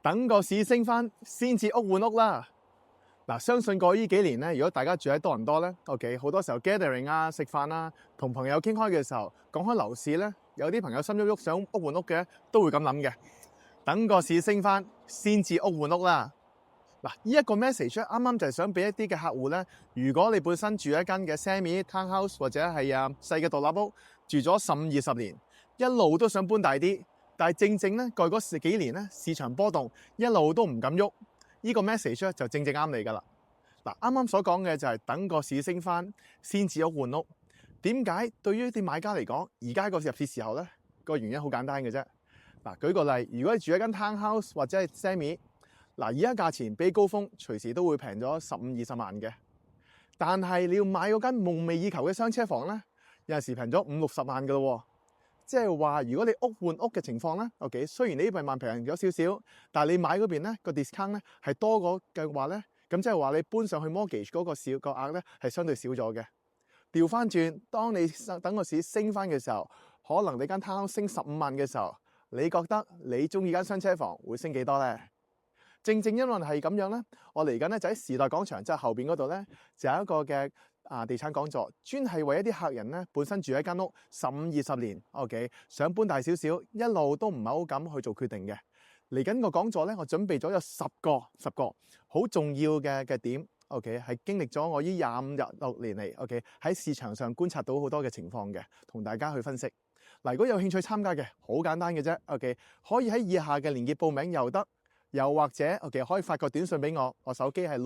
等個市升翻先至屋換屋啦。嗱，相信過呢幾年咧，如果大家住喺多倫多咧，OK， 好多時候 gathering 啊、食飯啊、同朋友傾開嘅時候，講開樓市咧，有啲朋友心喐喐想屋換屋嘅，都會咁諗嘅。等個市升翻先至屋換屋啦。嗱，呢一個 message 啱啱就係想俾一啲嘅客戶咧，如果你本身住一間嘅 semi townhouse 或者係細嘅獨立屋，住咗15-20年，一路都想搬大啲，但係正正咧過嗰幾年咧市場波動，一路都唔敢喐，呢個 message 咧就正正啱你㗎啦。嗱，啱啱所講嘅就係等個市升翻先至屋換屋。點解對於啲買家嚟講，而家個入市時候咧個原因好簡單嘅啫。嗱，舉個例，如果你住一間 townhouse 或者係 semi， 嗱，而家價錢比高峰隨時都會平咗15-20萬嘅。但係你要買嗰間夢寐以求嘅雙車房咧，有陣時平咗50-60萬㗎咯。即係話，如果你屋換屋嘅情況咧，OK， 雖然你呢邊萬平咗少少，但係你買嗰邊咧個 discount 咧係多過嘅話咧，咁即係話你搬上去 mortgage 嗰個額咧係相對少咗嘅。調翻轉，當你等個市升翻嘅時候，可能你間 town 升15萬嘅時候，你覺得你中意間雙車房會升幾多咧？正正因為係咁樣咧，我嚟緊咧就喺時代廣場即係後邊嗰度咧，就有一個嘅地產講座，專係為一啲客人咧本身住喺間屋15-20年 ，OK， 想搬大少少，一路都唔係好敢去做決定嘅。嚟緊個講座咧，我準備咗有10個好重要嘅點 ，OK， 係經歷咗我呢25-26年嚟 ，OK， 喺市場上觀察到好多嘅情況嘅，同大家去分析。嗱，如果有興趣參加嘅，好簡單嘅啫 ，OK， 可以喺以下嘅連結報名又得，又或者 OK 可以發個短信俾我，我手機係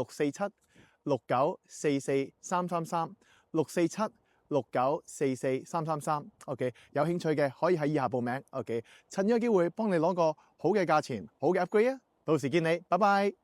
647-6944-333，647-6944-333。OK， 有興趣嘅可以喺以下報名。OK， 趁呢個機會幫你攞個好嘅價錢，好嘅 upgrade 啊！到時見你，拜拜。